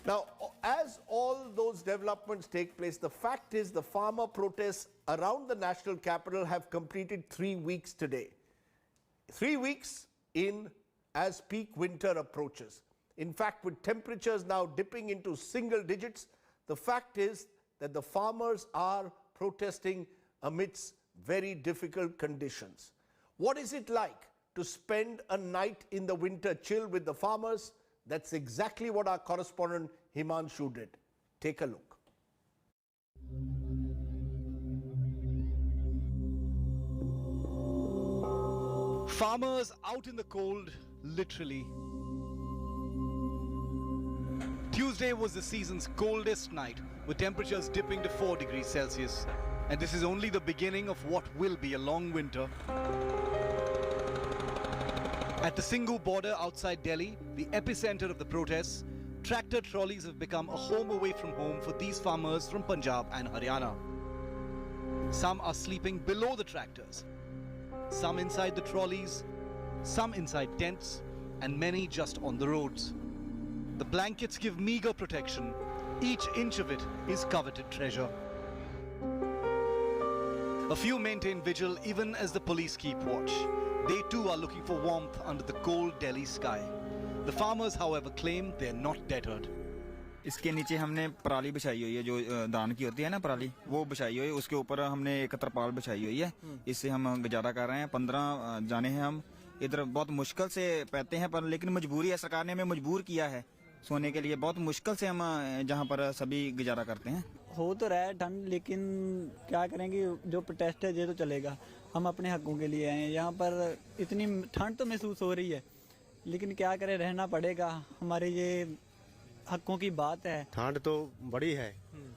Now, as all those developments take place, the fact is the farmer protests around the national capital have completed 3 weeks today. 3 weeks in as peak winter approaches. In fact, with temperatures now dipping into single digits, the fact is that the farmers are protesting amidst very difficult conditions. What is it like to spend a night in the winter chill with the farmers? That's exactly what our correspondent Himanshu did. Take a look. Farmers out in the cold, literally. Tuesday was the season's coldest night, with temperatures dipping to 4 degrees Celsius. And this is only the beginning of what will be a long winter. At the Singhu border outside Delhi, the epicenter of the protests, tractor trolleys have become a home away from home for these farmers from Punjab and Haryana. Some are sleeping below the tractors, some inside the trolleys, some inside tents, and many just on the roads. The blankets give meager protection. Each inch of it is coveted treasure. A few maintain vigil even as the police keep watch. They too are looking for warmth under the cold Delhi sky. The farmers, however, claim they're not deterred. इसके नीचे हमने पराली बिछाई हुई है, जो धान की होती है ना पराली, वो बिछाई हुई है। उसके ऊपर हमने एक तरपाल बिछाई हुई है। इससे हम गुजारा कर रहे हैं। 15 जाने हैं हम इधर। बहुत मुश्किल से पैते हैं, पर लेकिन मजबूरी है। सरकार ने हमें मजबूर किया है सोने के लिए। बहुत मुश्किल से हम जहाँ पर सभी गुजारा करते हैं। हो तो रहा है ठंड, लेकिन क्या करेंगे, जो प्रोटेस्ट है ये तो चलेगा। हम अपने हकों के लिए आए हैं। यहाँ पर इतनी ठंड तो महसूस हो रही है, लेकिन क्या करें, रहना पड़ेगा। हमारे ये हकों की बात है। ठंड तो बड़ी है,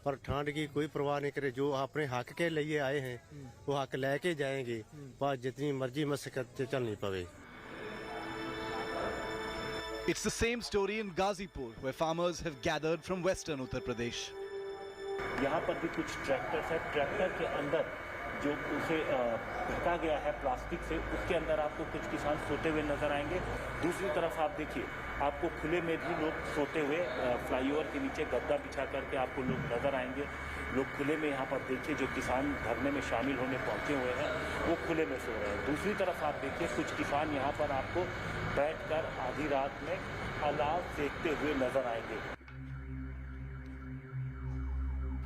पर ठंड की कोई परवाह नहीं करे। जो अपने हक के लिए आए हैं वो हक लेके जाएंगे, पर जितनी मर्जी मशक्कत चलनी पवे। It's the same story in Ghazipur, where farmers have gathered from western Uttar Pradesh. यहाँ पर भी कुछ ट्रैक्टर्स है। ट्रैक्टर के अंदर जो उसे ढका गया है प्लास्टिक से, उसके अंदर आपको कुछ किसान सोते हुए नजर आएंगे। दूसरी तरफ आप देखिए, आपको खुले में भी लोग सोते हुए फ्लाईओवर के नीचे गद्दा बिछा करके आपको लोग नजर आएंगे। लोग खुले में यहाँ पर देखिए, जो किसान धरने में शामिल होने पहुंचे हुए हैं वो खुले में सो रहे हैं। दूसरी तरफ आप देखिए, कुछ किसान यहाँ पर आपको बैठकर आधी रात में अलाव सेकते हुए नजर आएंगे।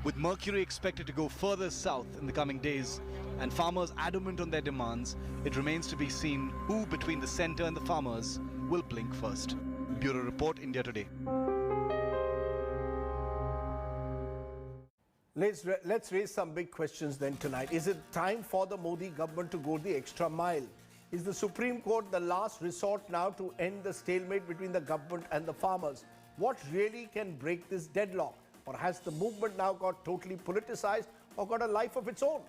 With mercury expected to go further south in the coming days and farmers adamant on their demands, it remains to be seen who between the centre and the farmers will blink first. Bureau Report, India Today. Let's raise some big questions then tonight. Is it time for the Modi government to go the extra mile? Is the Supreme Court the last resort now to end the stalemate between the government and the farmers? What really can break this deadlock? Or has the movement now got totally politicized or got a life of its own?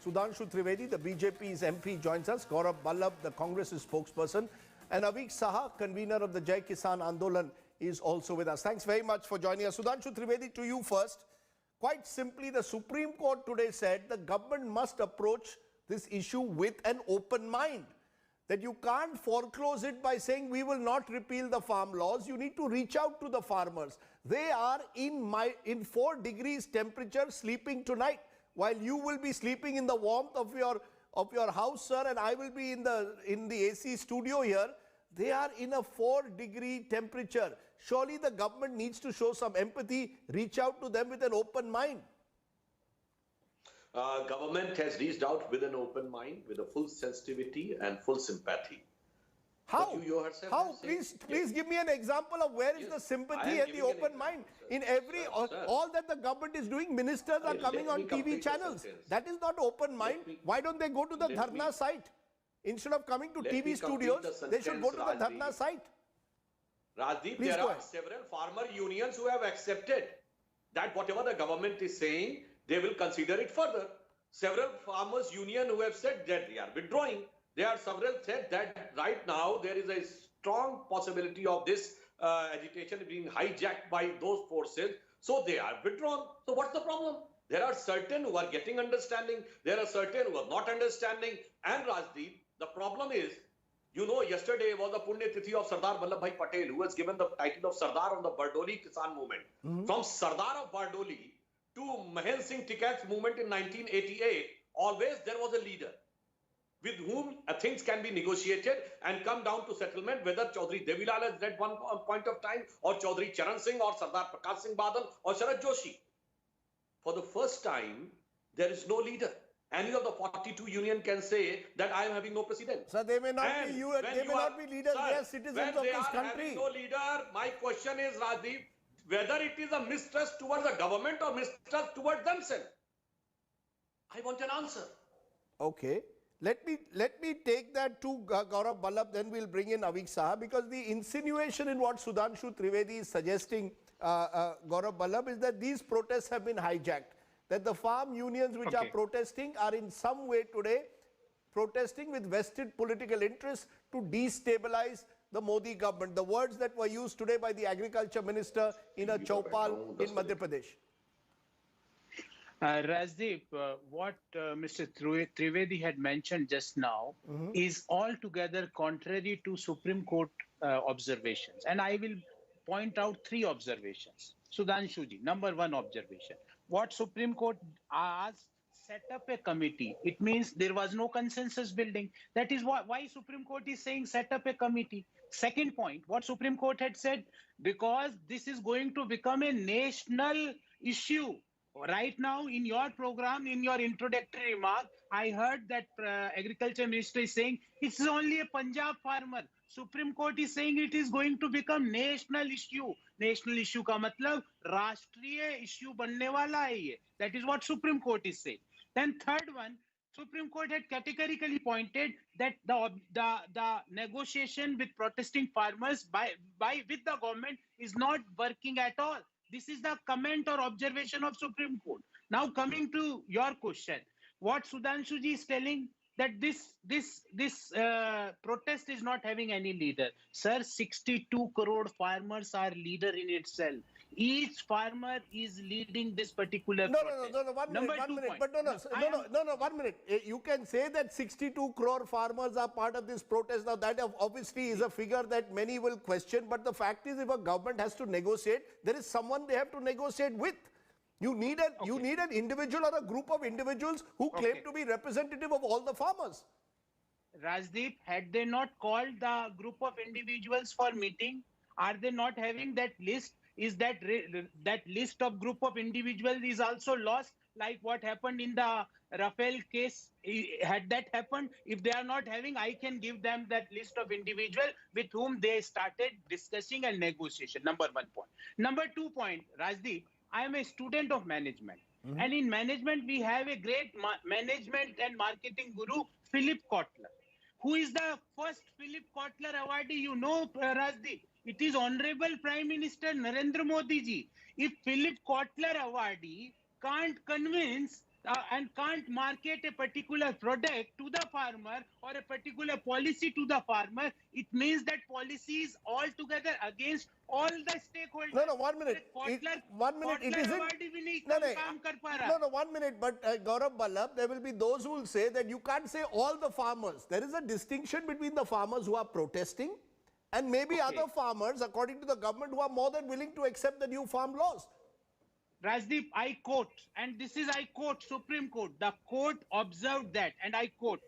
Sudhanshu Trivedi, the BJP's MP, joins us. Gaurav Ballabh, the Congress's spokesperson. And Avik Saha, convener of the Jai Kisan Andolan, is also with us. Thanks very much for joining us. Sudhanshu Trivedi, to you first. Quite simply, the Supreme Court today said the government must approach this issue with an open mind. That you can't foreclose it by saying we will not repeal the farm laws. You need to reach out to the farmers. They are in 4 degrees temperature sleeping tonight, while you will be sleeping in the warmth of your house, sir, and I will be in the AC studio here. They are in a 4-degree temperature. Surely the government needs to show some empathy, reach out to them with an open mind. Government has reached out with an open mind, with a full sensitivity and full sympathy. How? How? Please give me an example of where is the sympathy and the open mind. In every, all that the government is doing, ministers are coming on TV channels. That is not open mind. Why don't they go to the dharna site? Instead of coming to TV studios, they should go to the dharna site. Rajdeep, there are several farmer unions who have accepted that whatever the government is saying, they will consider it further. Several farmers union who have said that they are withdrawing. There are several said that right now there is a strong possibility of this agitation being hijacked by those forces. So they are withdrawn. So what's the problem? There are certain who are getting understanding. There are certain who are not understanding. And Rajdeep, the problem is You know, yesterday was the Punya Tithi of Sardar Vallabhbhai Patel, who was given the title of Sardar of the Bardoli Kisan movement. From Sardar of Bardoli to Mahen Singh Tikat's movement in 1988, always there was a leader with whom things can be negotiated and come down to settlement, whether Chaudhry Devilal has at one point of time, or Chaudhry Charan Singh, or Sardar Prakash Singh Badal, or Sharad Joshi. For the first time, there is no leader. Any of the 42 union can say that I am having no president. So they may not be leaders, sir, they are citizens when of they this are country. having no leader, my question is, Rajdeep, whether it is a mistrust towards the government or mistrust towards themselves. I want an answer. Okay. Let me take that to Gaurav Ballabh, then we'll bring in Avik Saha, because the insinuation in what Sudhanshu Trivedi is suggesting, Gaurav Ballabh, is that these protests have been hijacked. That the farm unions which are protesting are in some way today protesting with vested political interests to destabilize the Modi government. The words that were used today by the agriculture minister in a Chaupal in Madhya Pradesh. Rajdeep, what Mr. Trivedi had mentioned just now is altogether contrary to Supreme Court observations. And I will point out 3 observations. Sudhanshuji, number 1 observation. What Supreme Court asked, set up a committee. It means there was no consensus building. That is why Supreme Court is saying set up a committee. Second point, what Supreme Court had said, because this is going to become a national issue. Right now, in your program, in your introductory remark, I heard that Agriculture Minister is saying it's only a Punjab farmer. Supreme Court is saying it is going to become national issue. National issue का मतलब राष्ट्रीय issue बनने वाला है ये. That is what Supreme Court is saying. Then third one, Supreme Court had categorically pointed that the negotiation with protesting farmers with the government is not working at all. This is the comment or observation of Supreme Court. Now coming to your question, what Sudhanshuji is telling, that this protest is not having any leader. Sir, 62 crore farmers are leader in itself. Each farmer is leading this particular protest. No, 1 minute. 1 minute. You can say that 62 crore farmers are part of this protest. Now, that obviously is a figure that many will question. But the fact is, if a government has to negotiate, there is someone they have to negotiate with. You need an individual or a group of individuals who claim to be representative of all the farmers. Rajdeep, had they not called the group of individuals for meeting? Are they not having that list? Is that list of group of individuals is also lost, like what happened in the Rafael case? Had that happened? If they are not having, I can give them that list of individuals with whom they started discussing and negotiation. Number 1 point. Number 2 point, Rajdeep, I am a student of management. And in management, we have a great management and marketing guru, Philip Kotler. Who is the first Philip Kotler awardee? You know, Rajdeep. It is Honorable Prime Minister Narendra Modi ji. If Philip Kotler awardee can't convince and can't market a particular product to the farmer or a particular policy to the farmer, it means that policy is altogether against all the stakeholders. No, 1 minute. 1 minute. It isn't. No, 1 minute. But Gaurav Ballabh, there will be those who will say that you can't say all the farmers. There is a distinction between the farmers who are protesting and maybe other farmers, according to the government, who are more than willing to accept the new farm laws. Rajdeep, I quote, and this is, I quote, Supreme Court. The court observed that, and I quote,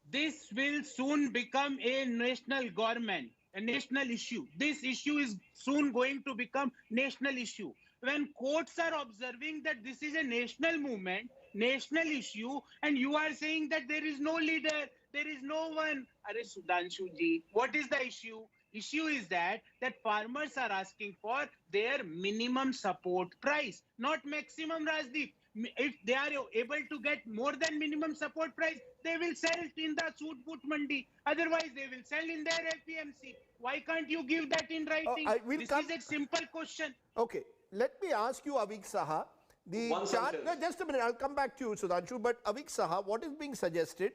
this will soon become a national government, a national issue. This issue is soon going to become national issue. When courts are observing that this is a national movement, national issue, and you are saying that there is no leader, there is no one. Arey Sudhanshu ji, what is the issue? Issue is that farmers are asking for their minimum support price, not maximum, Rajdeep. If they are able to get more than minimum support price, they will sell in the Soodput Mandi. Otherwise, they will sell in their FPMC. Why can't you give that in writing? This is a simple question. Okay, let me ask you, Avik Saha. Just a minute, I'll come back to you, Sudhanshu. But Avik Saha, what is being suggested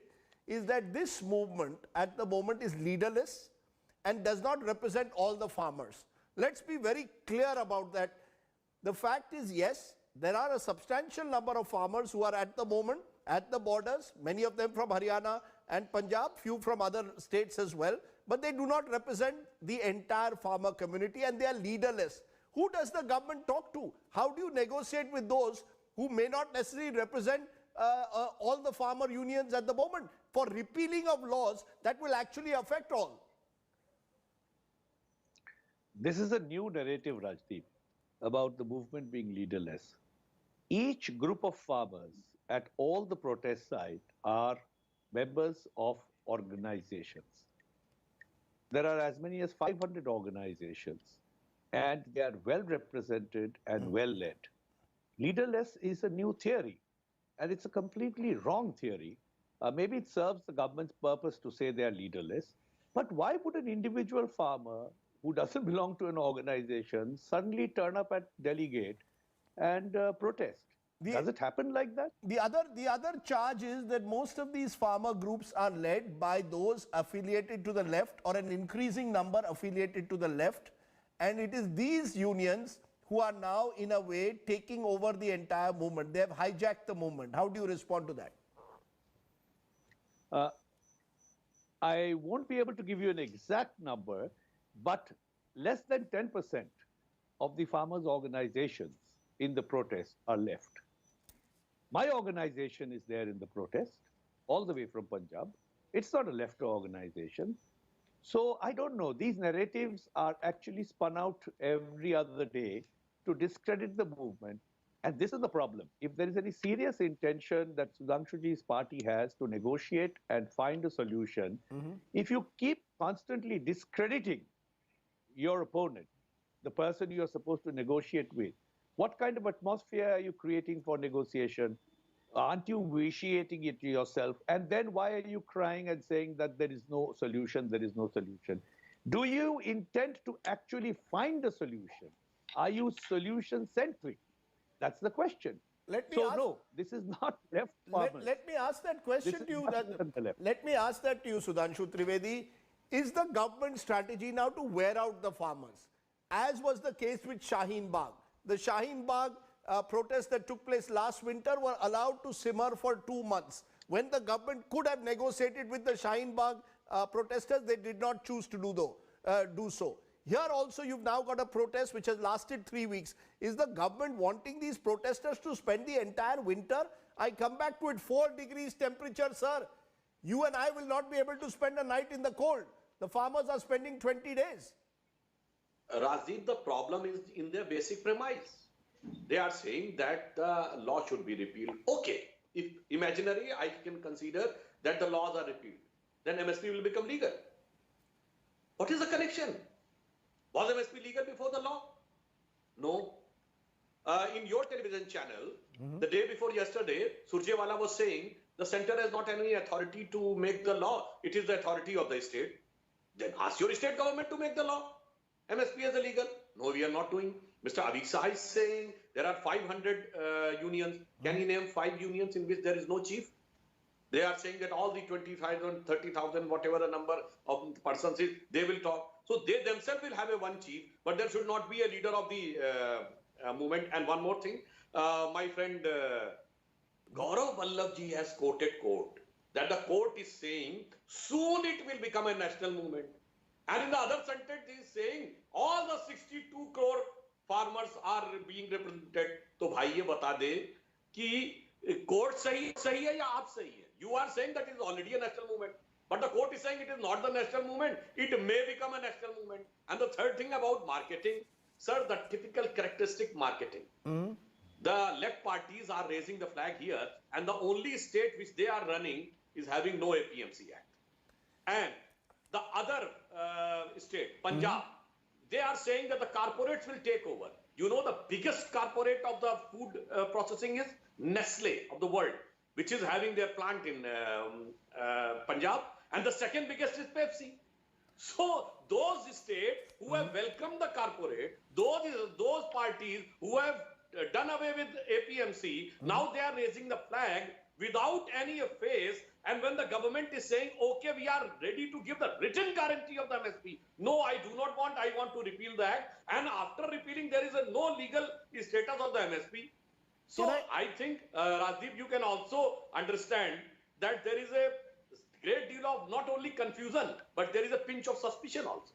is that this movement at the moment is leaderless and does not represent all the farmers. Let's be very clear about that. The fact is, yes, there are a substantial number of farmers who are at the moment at the borders, many of them from Haryana and Punjab, few from other states as well. but they do not represent the entire farmer community and they are leaderless. Who does the government talk to? How do you negotiate with those who may not necessarily represent all the farmer unions at the moment for repealing of laws that will actually affect all? This is a new narrative, Rajdeep, about the movement being leaderless. Each group of farmers at all the protest sites are members of organizations. There are as many as 500 organizations, and they are well represented and well led. Leaderless is a new theory, and it's a completely wrong theory. Maybe it serves the government's purpose to say they are leaderless, but why would an individual farmer who doesn't belong to an organization suddenly turn up at Delhi Gate and protest? Does it happen like that? The other charge is that most of these farmer groups are led by those affiliated to the left or an increasing number affiliated to the left. And it is these unions who are now, in a way, taking over the entire movement. They have hijacked the movement. How do you respond to that? I won't be able to give you an exact number, but less than 10% of the farmers' organizations in the protest are left. My organization is there in the protest, all the way from Punjab. It's not a left organization. So I don't know. These narratives are actually spun out every other day to discredit the movement. And this is the problem. If there is any serious intention that Sudhanshuji's party has to negotiate and find a solution, if you keep constantly discrediting your opponent, the person you are supposed to negotiate with, what kind of atmosphere are you creating for negotiation? Aren't you vitiating it yourself? And then why are you crying and saying that there is no solution, there is no solution? Do you intend to actually find a solution? Are you solution-centric? That's the question. No, this is not left farmers. Let me ask that question to you. Let me ask that to you, Sudhanshu Trivedi. Is the government strategy now to wear out the farmers, as was the case with Shaheen Bagh? The Shaheen Bagh protests that took place last winter were allowed to simmer for 2 months. When the government could have negotiated with the Shaheen Bagh protesters, they did not choose to do so. Here also you've now got a protest which has lasted 3 weeks. Is the government wanting these protesters to spend the entire winter? I come back to it, 4 degrees temperature, sir. You and I will not be able to spend a night in the cold. The farmers are spending 20 days. Rajdeep, the problem is in their basic premise. They are saying that the law should be repealed. Okay, if imaginary, I can consider that the laws are repealed. Then MSP will become legal. What is the connection? Was MSP legal before the law? No. In your television channel, the day before yesterday, Surjewala was saying the center has not any authority to make the law. It is the authority of the state. Then ask your state government to make the law. MSP is illegal. No, we are not doing. Mr. Avik is saying there are 500 unions. Can he name 5 unions in which there is no chief? They are saying that all the 20,000, 30,000, whatever the number of persons is, they will talk. So they themselves will have a one chief, but there should not be a leader of the movement. And one more thing, my friend Gaurav Vallabhji has quoted court that the court is saying soon it will become a national movement. And in the other sentence he is saying all the 62 crore farmers are being represented. तो भाई ये बता दे कि court सही है या आप सही है? You are saying that it is already a national movement, but the court is saying it is not the national movement. It may become a national movement. And the third thing about marketing, sir, the typical characteristic marketing. The left parties are raising the flag here, and the only state which they are running is having no APMC Act. And the other state, Punjab, they are saying that the corporates will take over. You know the biggest corporate of the food processing is Nestle of the world, which is having their plant in Punjab. And the second biggest is Pepsi. So those states who have welcomed the corporate, those parties who have done away with APMC, now they are raising the flag without any face. And when the government is saying, okay, we are ready to give the written guarantee of the MSP. No, I do not want, I want to repeal the act. And after repealing, there is no legal status of the MSP. So I think, Rajdeep, you can also understand that there is a great deal of not only confusion, but there is a pinch of suspicion also.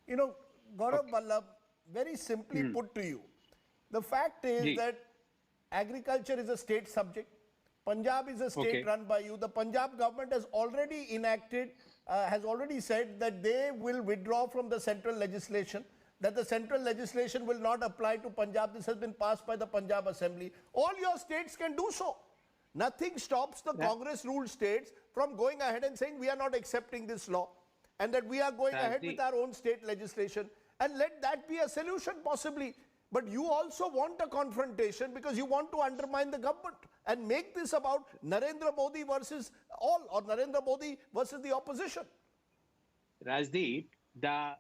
You know, Gaurav Vallabh, very simply put to you, the fact is that agriculture is a state subject. Punjab is a state run by you. The Punjab government has already enacted, has already said that they will withdraw from the central legislation, that the central legislation will not apply to Punjab. This has been passed by the Punjab Assembly. All your states can do so. Nothing stops the Congress-ruled states from going ahead and saying we are not accepting this law and that we are going ahead with our own state legislation, and let that be a solution possibly. But you also want a confrontation because you want to undermine the government and make this about Narendra Modi versus all, or Narendra Modi versus the opposition. Rajdeep, the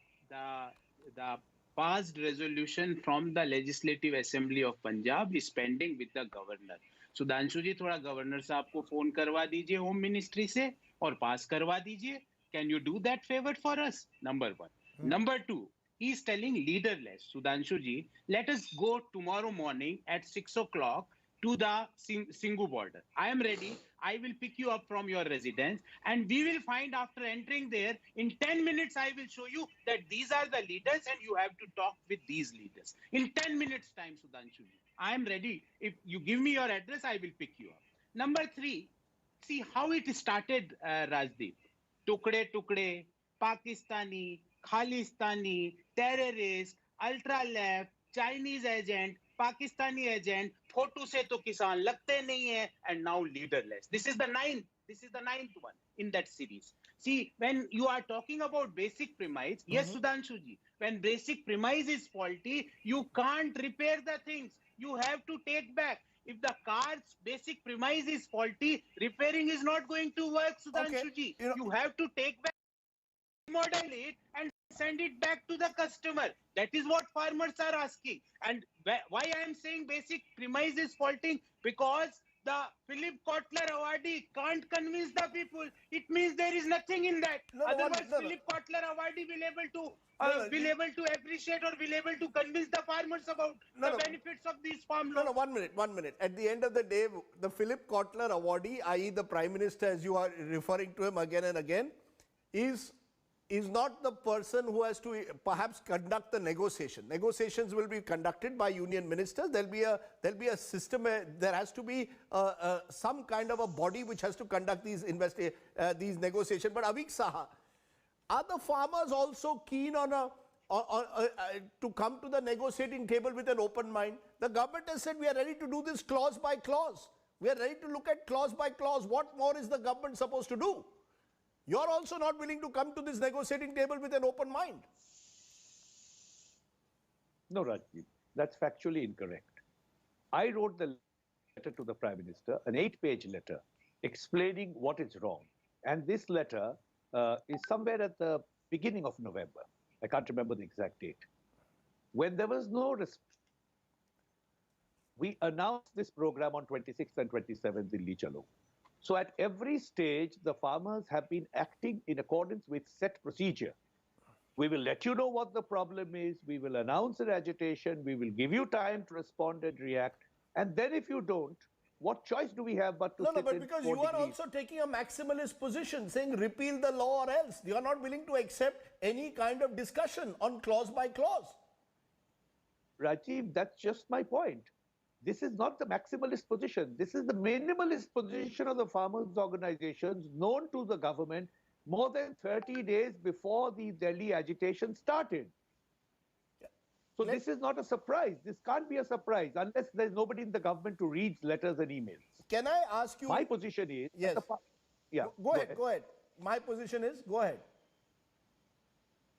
passed resolution from the Legislative Assembly of Punjab is pending with the governor. Sudhanshu जी, थोड़ा governor साहब को phone करवा दीजिए home ministry से और पास करवा दीजिए. Can you do that favor for us? Number one. Number two, he is telling leaderless. Sudhanshu ji, let us go tomorrow morning at 6 o'clock to the Singhu border. I am ready. I will pick you up from your residence and we will find, after entering there, in 10 minutes I will show you that these are the leaders and you have to talk with these leaders. In 10 minutes time, Sudhanshu ji, I am ready. If you give me your address, I will pick you up. Number three, see how it started, Rajdeep. Tukde tukde, Pakistani, Khalistani, terrorist, ultra left, Chinese agent, Pakistani agent, photo se to kisan lagte nahi hai, and now leaderless. This is the ninth one in that series. See, when you are talking about basic premise, yes, Sudhanshu ji, when basic premise is faulty, you can't repair the things. You have to take back. If the car's basic premise is faulty, repairing is not going to work, Sudhanshu ji. You have to take back, model it, and send it back to the customer. That is what farmers are asking. And why I am saying basic premise is faulty? Because the Philip Kotler awardee can't convince the people. It means there is nothing in that. Otherwise, Philip Kotler awardee will able to appreciate or will able to convince the farmers about the benefits of these farm laws. One minute. At the end of the day, the Philip Kotler awardee, i.e. the Prime Minister, as you are referring to him again and again, is not the person who has to perhaps conduct the negotiation. Negotiations will be conducted by union ministers. There'll be a system. There has to be some kind of a body which has to conduct these negotiations. But Avik Saha, are the farmers also keen on to come to the negotiating table with an open mind? The government has said we are ready to do this clause by clause. We are ready to look at clause by clause. What more is the government supposed to do? You're also not willing to come to this negotiating table with an open mind. No, Rajdeep, that's factually incorrect. I wrote the letter to the Prime Minister, an 8-page letter, explaining what is wrong. And this letter is somewhere at the beginning of November. I can't remember the exact date. When there was no response, we announced this program on 26th and 27th in Lichalo. So at every stage, the farmers have been acting in accordance with set procedure. We will let you know what the problem is. We will announce an agitation. We will give you time to respond and react. And then if you don't, what choice do we have but to sit but in because 4 you are degrees? also taking a maximalist position, saying repeal the law or else. You are not willing to accept any kind of discussion on clause by clause. Rajiv, that's just my point. This is not the maximalist position. This is the minimalist position of the farmers' organizations known to the government more than 30 days before the Delhi agitation started. So this is not a surprise. This can't be a surprise unless there's nobody in the government to read letters and emails. Can I ask you? My position is... Yes. Go ahead. My position is, go ahead.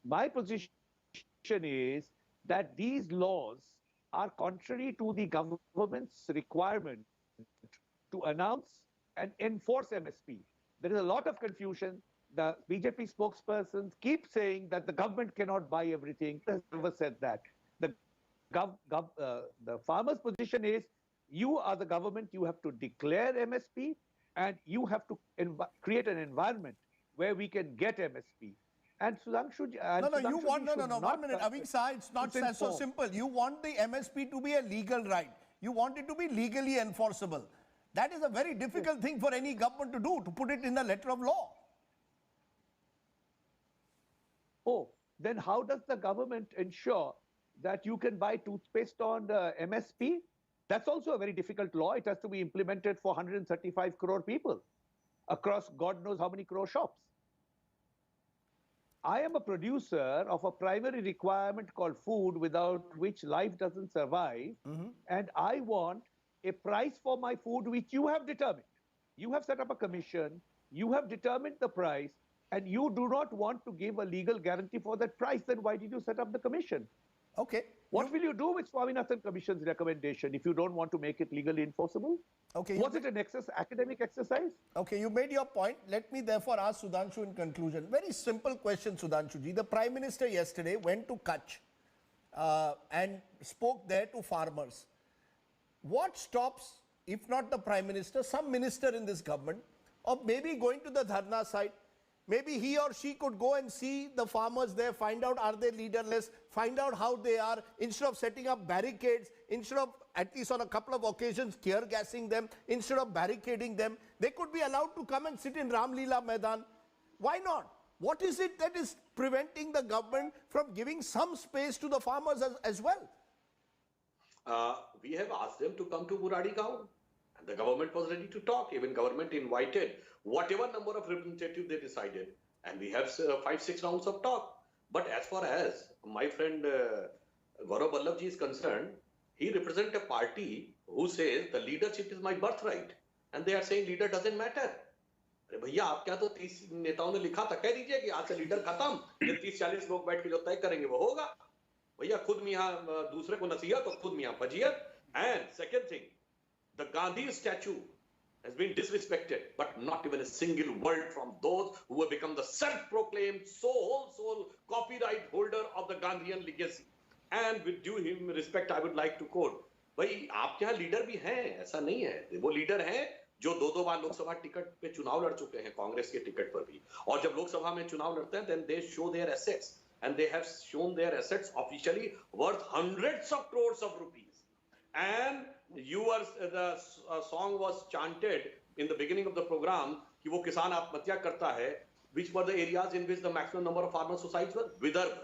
My position is that these laws are contrary to the government's requirement to announce and enforce MSP. There is a lot of confusion. The BJP spokespersons keep saying that the government cannot buy everything. Has never said that. The farmer's position is, you are the government, you have to declare MSP and you have to create an environment where we can get MSP. And Sudhanshu... you want... No, 1 minute. Avik Saha, it's not so simple. You want the MSP to be a legal right. You want it to be legally enforceable. That is a very difficult thing for any government to do, to put it in the letter of law. Oh, then how does the government ensure that you can buy toothpaste on MSP? That's also a very difficult law. It has to be implemented for 135 crore people across God knows how many crore shops. I am a producer of a primary requirement called food, without which life doesn't survive. And I want a price for my food, which you have determined. You have set up a commission, you have determined the price, and you do not want to give a legal guarantee for that price. Then why did you set up the commission? Okay. What will you do with Swaminathan Commission's recommendation if you don't want to make it legally enforceable? Okay. Was it an academic exercise? Okay, you made your point. Let me therefore ask Sudhanshu in conclusion. Very simple question, Sudhanshu ji. The Prime Minister yesterday went to Kutch and spoke there to farmers. What stops, if not the Prime Minister, some minister in this government, of maybe going to the Dharna site? Maybe he or she could go and see the farmers there, find out are they leaderless, find out how they are, instead of setting up barricades, instead of, at least on a couple of occasions, tear gassing them, instead of barricading them, they could be allowed to come and sit in Ram Leela Maidan. Why not? What is it that is preventing the government from giving some space to the farmers as well? We have asked them to come to Muradi Gaon. And the government was ready to talk. Even government invited whatever number of representatives they decided. And we have 5-6 rounds of talk. But as far as my friend Gaurav Vallabhji is concerned, he represents a party who says the leadership is my birthright. And they are saying leader doesn't matter. अरे भैया आप क्या तो 30 नेताओं ने लिखा था, कह दीजिए कि आज से लीडर खत्म, ये 30-40 लोग बैठ के जो तय करेंगे वो होगा. भैया खुद मियां दूसरे को नसीहत और खुद मियां फजीयत. And second thing, the Gandhi statue has been disrespected, but not even a single word from those who have become the self-proclaimed sole copyright holder of the Gandhian legacy. And with due him respect, I would like to quote, भाई आपके यहाँ leader भी हैं, ऐसा नहीं है. वो leader हैं जो 2 बार लोकसभा टिकट पे चुनाव लड़ चुके हैं, कांग्रेस के टिकट पर भी. और जब लोकसभा में चुनाव लड़ते हैं, then they show their assets, and they have shown their assets officially worth hundreds of crores of rupees. And the song was chanted in the beginning of the program कि वो किसान आत्महत्या करता है. Which were the areas in which the maximum number of farmer suicides were? Vidarbha,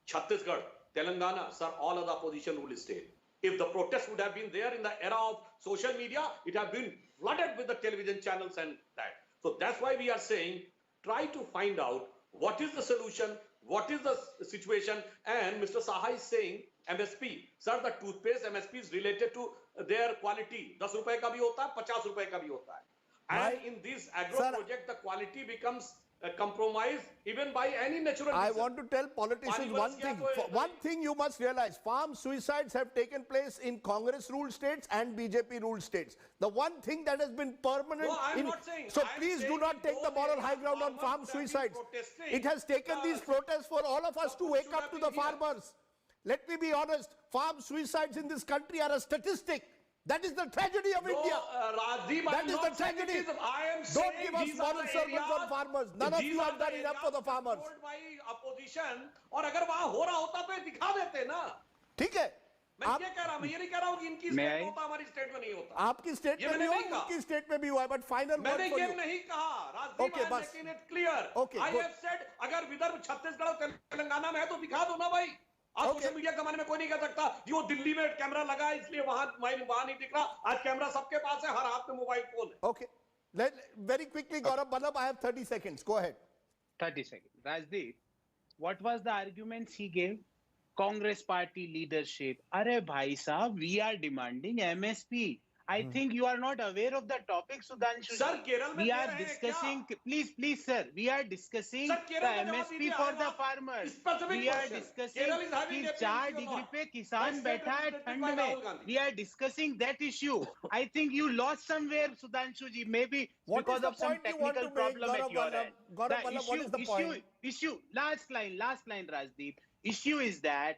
Chhattisgarh, Telangana, sir, all of the opposition rule state. If the protest would have been there in the era of social media, it have been flooded with the television channels and that. So that's why we are saying, try to find out what is the solution, what is the situation. And Mr. Saha is saying MSP. Sir, the toothpaste MSP is related to their quality. 10 रुपए का भी होता है, 50 रुपए का भी होता है. And in this agro project, the quality becomes compromised even by any natural reason. I want to tell politicians one thing. One thing you must realize, farm suicides have taken place in Congress-ruled states and BJP-ruled states. The one thing that has been permanent... No, I'm not saying. So please do not take the moral high ground on farm suicides. It has taken these protests for all of us to wake up to the farmers. Let me be honest, farm suicides in this country are a statistic. That is the tragedy of India. Rajdeep, that is the tragedy. Don't give us moral sermons on farmers. None of you have done enough for the farmers. By opposition, और अगर वहाँ हो रहा होता तो ये दिखा देते ना. ठीक है. मैं ये कह रहा हूँ, मैं ये नहीं कह रहा हूँ कि इनकी स्टेट में होता, हमारी स्टेट में नहीं होता. आपकी स्टेट में नहीं हुआ, उनकी स्टेट में भी हुआ है, but final word for you. मैंने ये नहीं कहा, Rajdeep, I am making it clear. I have said, अगर विदर्भ, छत्तीसगढ़ और तेलंगाना में है तो दिखा दो ना भाई. आज सोशल मीडिया के जमाने में कोई नहीं कह सकता कि वो दिल्ली में कैमरा लगा है इसलिए वहां नहीं दिख रहा. आज कैमरा सबके पास है, हर हाथ में मोबाइल फोन है. Okay. Very quickly, Gaurav Vallabh, I have 30 seconds. Go ahead. 30 seconds. Rajdeep, what was the arguments he gave? Congress party leadership. Arey bhai sahab, we are demanding MSP. I think you are not aware of the topic, Sudhanshu. Sir, Kerala we are discussing, please, sir, we are discussing the MSP for the farmers. We are discussing कि 4 degree पे किसान बैठा है ठंड में. We are discussing that issue. I think you lost somewhere, Sudhanshu ji, maybe because of some technical problem at your end. The issue, last line, Rajdeep. Issue is that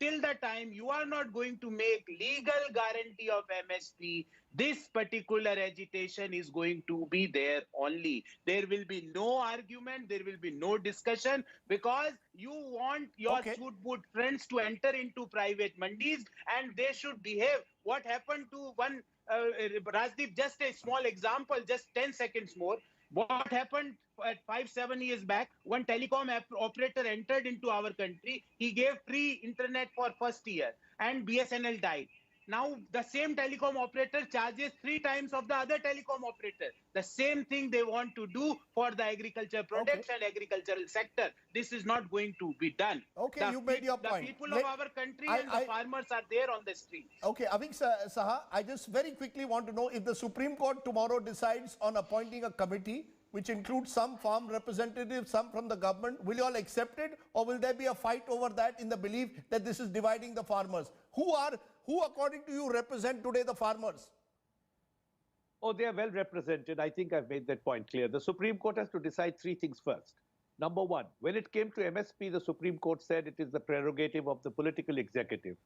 till the time you are not going to make legal guarantee of MSP, this particular agitation is going to be there only. There will be no argument, there will be no discussion, because you want your suit-boot friends to enter into private mandis and they should behave. What happened to one, Rajdeep, just a small example, just 10 seconds more. What happened at 5-7 years back? One telecom operator entered into our country. He gave free internet for first year, and BSNL died. Now the same telecom operator charges 3 times of the other telecom operator. The same thing they want to do for the agriculture products and agricultural sector. This is not going to be done. Okay, you made your point. The people of our country and the farmers are there on the street. Okay, Avik Saha, I just very quickly want to know if the Supreme Court tomorrow decides on appointing a committee which includes some farm representatives, some from the government, will you all accept it, or will there be a fight over that in the belief that this is dividing the farmers? Who according to you represent today the farmers? Oh, they are well represented. I think I've made that point clear. The Supreme Court has to decide 3 things first. Number one, when it came to MSP, the Supreme Court said it is the prerogative of the political executive.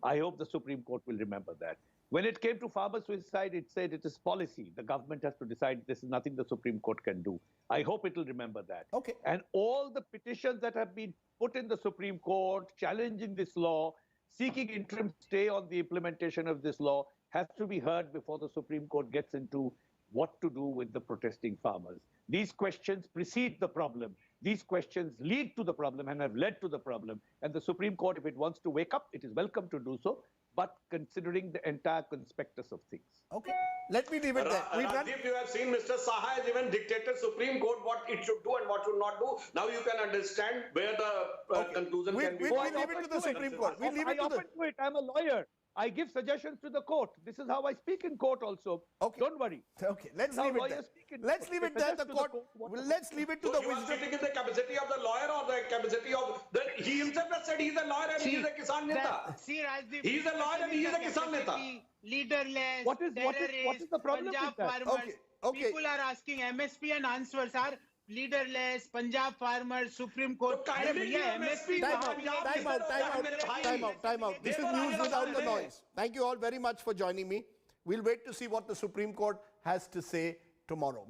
I hope the Supreme Court will remember that. When it came to farmer suicide, it said it is policy. The government has to decide. This is nothing the Supreme Court can do. I hope it will remember that. Okay. And all the petitions that have been put in the Supreme Court challenging this law, seeking interim stay on the implementation of this law, has to be heard before the Supreme Court gets into what to do with the protesting farmers. These questions precede the problem. These questions lead to the problem and have led to the problem. And the Supreme Court, if it wants to wake up, it is welcome to do so, but considering the entire conspectus of things. Okay, let me leave it there. Rajdeep, you have seen Mr. Saha has even dictated Supreme Court what it should do and what should not do. Now you can understand where the conclusion can be. We'll leave it to the Supreme Court. We'll leave it to the... I'm a lawyer. I give suggestions to the court. This is how I speak in court also. Okay. Don't worry. Okay, let's leave it there. Let's leave it there. The court. Let's leave it to the wisdom. You are speaking in the capacity of the lawyer or the capacity of the... He himself has said he's a lawyer and he is a Kisan Neta. See, Rajdeep, he is a lawyer and he is a Kisan Neta. Leaderless, what is the problem Punjab with that? farmers. Okay. People are asking MSP and answers are leaderless, Punjab farmers, Supreme Court. MSP. Time out. This is news without the noise. Thank you all very much for joining me. We'll wait to see what the Supreme Court has to say tomorrow.